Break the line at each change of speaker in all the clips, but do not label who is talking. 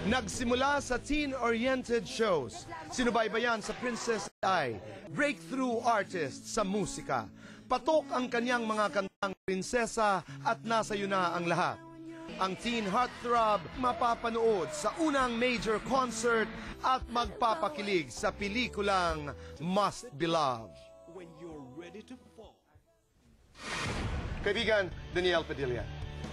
Nagsimula sa teen-oriented shows, sinubaybayan sa Princess Ai, breakthrough artist sa musika. Patok ang kanyang mga kantang prinsesa at nasa iyo na ang lahat. Ang teen heartthrob mapapanood sa unang major concert at magpapakilig sa pelikulang Must Be Loved.
When you're ready to fall.
Kaibigan, Daniel Padilla.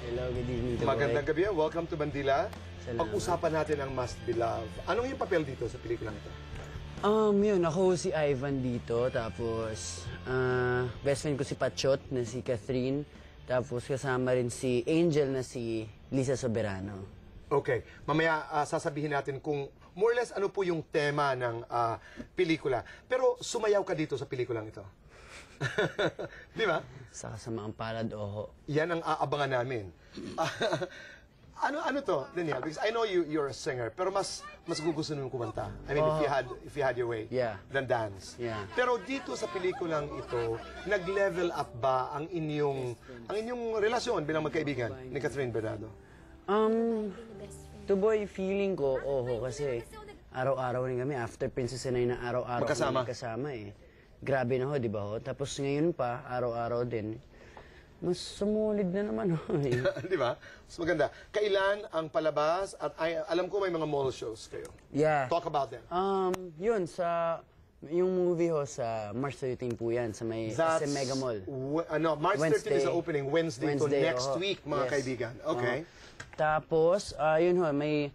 Hello, good evening.
Magandang gabi. Welcome to Bandila.
Salamat.
Pag-usapan natin ang Must Be Loved. Anong yung papel dito sa pelikulang ito?
Yun, ako si Ivan dito, tapos best friend ko si Pachot na si Catherine, tapos kasama rin si Angel na si Lisa Soberano.
Okay. Mamaya sasabihin natin kung more or less ano po yung tema ng pelikula. Pero sumayaw ka dito sa pelikulang ito. Di ba?
Sa kasamaang palad, oho.
Yan ang aabangan namin. Ano to, Daniel? Because I know you're a singer, pero mas gugustuhin mo kumanta. I mean, if you had your way,
Yeah.
than dance.
Yeah.
Pero dito sa pelikulang ito, nag-level up ba ang inyong relasyon bilang magkaibigan ni Catherine Bernardo?
To boy, feeling ko, oho, kasi araw-araw rin kami, after Princess Inay na araw-araw
Magkasama.
kami kasama eh. Grabe na ho, di ba ho? Tapos ngayon pa, araw-araw din. Mas sumulid na naman ho eh.
Di ba? Mas maganda. Kailan ang palabas? At alam ko may mga mall shows kayo.
Yeah.
Talk about them.
Yun, yung movie ho sa March 13 po yan, sa may SM Mega Mall.
March 13 is the
Wednesday.
opening. Wednesday to
Wednesday,
next
oo.
week, mga
Yes.
kaibigan. Okay.
Tapos, yun ho, may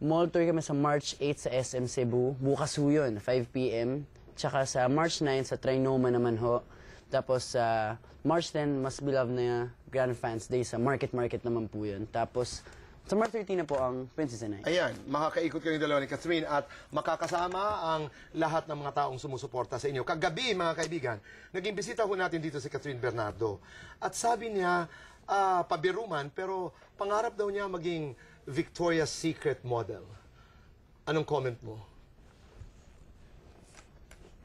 mall tour kami sa March 8 sa SM Cebu. Bukas ho yun, 5 p.m. Tsaka sa March 9 sa Trinoma naman ho. Tapos sa March 10, Must Be Loved na Grand Fans Day sa Market naman po yun. Tapos sa March 13 na po ang Princess Inay.
Ayan, makakaikot kayo dalawa ni Catherine at makakasama ang lahat ng mga taong sumusuporta sa inyo. Kagabi, mga kaibigan, naging bisita ho natin dito si Catherine Bernardo. At sabi niya, pabiruman, pero pangarap daw niya maging Victoria's Secret model. Anong comment mo?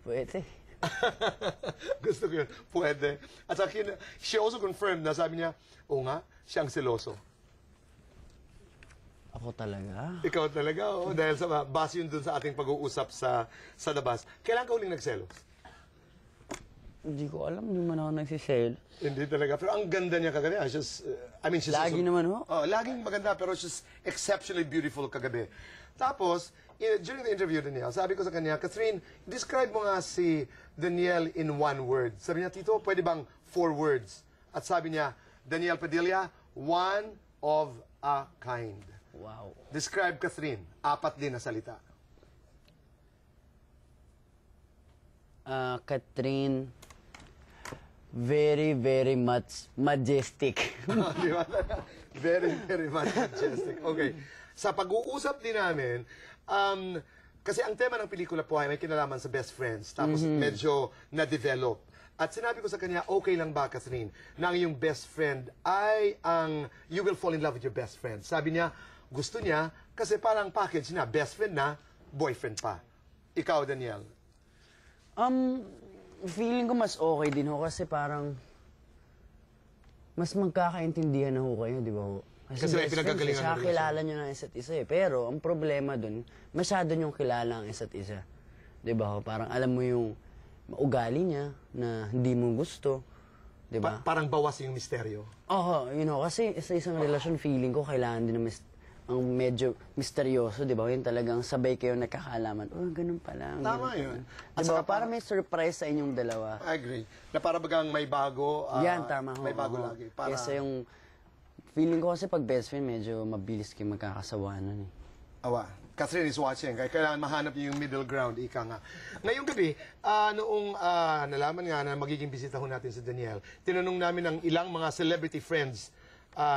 Pwede.
Gusto ko yun. Pwede. At saka, she also confirmed na sabi niya, oo nga, siyang seloso.
Ako talaga?
Ikaw talaga, oh, dahil sa base yun dun sa ating pag-uusap sa labas. Kailan ka huling nagselos?
Hindi ko alam, hindi man ako nagsisale.
Hindi talaga. Pero ang ganda niya kagabi. She's
Lagi naman ho.
Oh, laging maganda, pero she's exceptionally beautiful kagabi. Tapos, during the interview, Daniel, sabi ko sa kanya, Catherine, describe mo nga si Daniel in one word. Sabi niya, Tito, pwede bang 4 words? At sabi niya, Daniel Padilla, one of a kind.
Wow.
Describe Catherine. 4 din na salita.
Catherine, very, very much majestic.
Di ba? Very, very much majestic. Okay. Sa pag-uusap din namin, kasi ang tema ng pelikula po ay may kinalaman sa best friends. Tapos medyo na-develop. At sinabi ko sa kanya, okay lang ba, Catherine, na ang iyong best friend ay you will fall in love with your best friend. Sabi niya, gusto niya, kasi parang package na, best friend na, boyfriend pa. Ikaw, Daniel.
Feeling ko mas okay din ho kasi parang mas magkakaintindihan na ho kayo, di ba ho?
Kasi may
best friends,
pinagkagalingan
siya
na rin
kilala nyo ng isa't isa eh. Pero ang problema dun, masyado nyong kilala ang isa't isa. Di ba ho? Parang alam mo yung ugali niya na hindi mo gusto. Di ba?
Parang bawas yung misteryo.
Oo, kasi sa isang relasyon, feeling ko kailangan din ng ang medyo misteryoso, di ba? Yung talagang sabay kayo nakakalaman. Oh, ganun pala.
Tama yun.
Di ba? Para may surprise sa inyong dalawa.
I agree. Na para bagang may bago.
Yan, tama ho.
May bago lagi. Para...
Kesa yung feeling ko kasi pag best friend, medyo mabilis kayo magkakasawanan eh.
Awa. Catherine is watching. Kaya kailangan mahanap niyo yung middle ground. Ika nga. Ngayong gabi, noong nalaman nga na magiging bisita ho natin si Daniel, tinanong namin ang ilang mga celebrity friends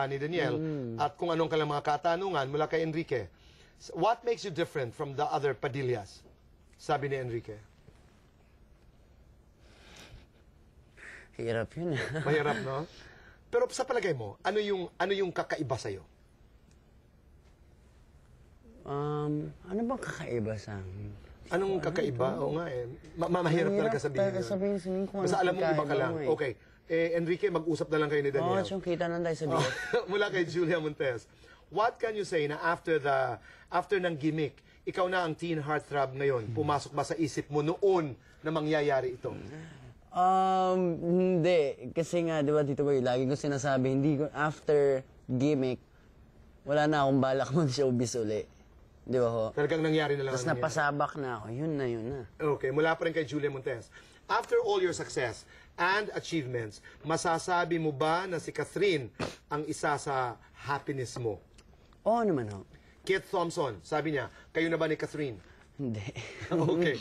ni Daniel at kung anong kailang mga katanungan mula kay Enrique. What makes you different from the other Padillas? Sabi ni Enrique.
Hirap yun.
Mahirap, no? Pero sa palagay mo, ano yung kakaiba sa'yo?
Ano bang kakaiba sa akin?
Anong kakaiba? Oo nga eh. Mahirap talaga sabihin. Basta alam mo iba ka lang. Okay. Enrique, mag-usap na lang kayo ni Daniel.
Yung kita lang tayo sa bigot.
Mula kay Julia Montes. what can you say na after ng gimmick, ikaw na ang teen heartthrob ngayon? Pumasok ba sa isip mo noon na mangyayari ito?
Hindi. Kasi nga, di ba, Tito Boy, lagi ko sinasabi, hindi ko, after gimmick, wala na akong balak mag-showbiz uli. Di ba ho?
Talagang nangyari na lang.
Tapos
ang nangyari.
napasabak na ako. Yun na.
Okay, mula pa rin kay Julia Montes. After all your success and achievements, masasabi mo ba na si Catherine ang isa sa happiness mo?
Oo naman ho.
Kit Thompson, sabi niya, kayo na ba ni Catherine?
Hindi.
Okay.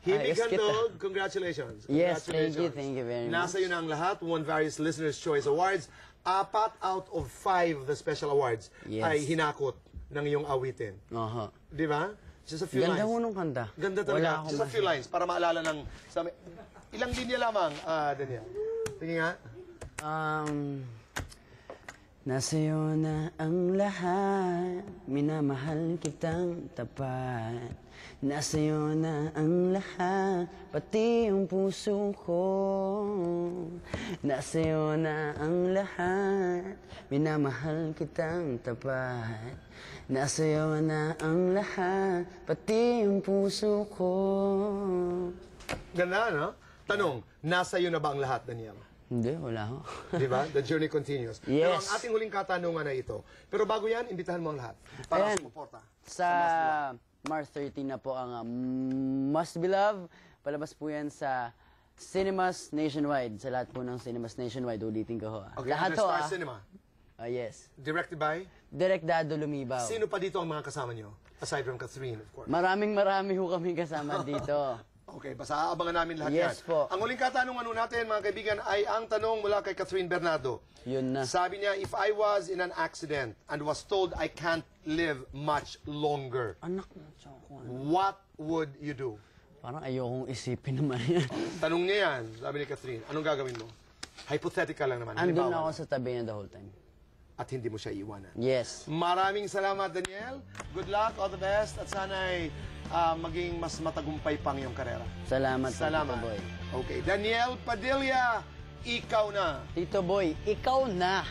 Himig
Ayos kita.
Handog, congratulations.
Yes,
Congratulations.
thank you very much.
Nasa yun ang lahat, won various Listener's Choice Awards. 4 out of 5 the special awards
Yes.
ay hinakot ng iyong awitin.
Oho.
Di ba? Just a few
Ganda
lines.
ho nung kanta.
Ganda
Wala
talaga.
akong
Just a few lines para maalala ng... Ilang linya lamang, Daniel. Sige nga.
Nasa'yo na ang lahat, minamahal kitang tapat. Nasa'yo na ang lahat, pati yung puso ko. Nasa'yo na ang lahat, minamahal kitang tapat. Nasa'yo na ang lahat, pati yung puso ko.
Ganda, no? Tanong, nasa iyo na ba ang lahat, Daniel?
Hindi, wala ho.
Di ba? The journey continues.
Yes.
Pero ang ating huling katanungan na ito. Pero bago yan, imbitahan mo ang lahat para
Ayan.
sumuporta.
Sa March 13 na po ang Must Be Love. Palabas po yan sa Cinemas Nationwide. Sa lahat po ng Cinemas Nationwide, ulitin ko ho.
Okay,
Lahat
under
ho,
Star Cinema.
Yes.
Directed by?
Direk Dado Lumibaw.
Sino pa dito ang mga kasama nyo? Aside from Catherine, of course.
Marami ho kami kasama dito.
Okay, basta aabangan namin lahat
Yes
yan.
po.
Ang huling katanungan nun natin, mga kaibigan, ay ang tanong mula kay Catherine Bernardo.
Yun na.
Sabi niya, if I was in an accident and was told I can't live much longer,
Anak na tsaka.
what would you do?
Parang ayokong isipin naman yan.
Tanong niya yan, sabi ni Catherine, anong gagawin mo? Hypothetical lang naman.
Andun
halimbawa
ako sa tabi niya the whole time.
At hindi mo siya iiwanan.
Yes.
Maraming salamat, Daniel. Good luck, all the best. At sana'y maging mas matagumpay pang iyong karera.
Salamat,
Salamat.
Tito Boy.
Okay, Daniel Padilla, ikaw na.
Tito Boy, ikaw na.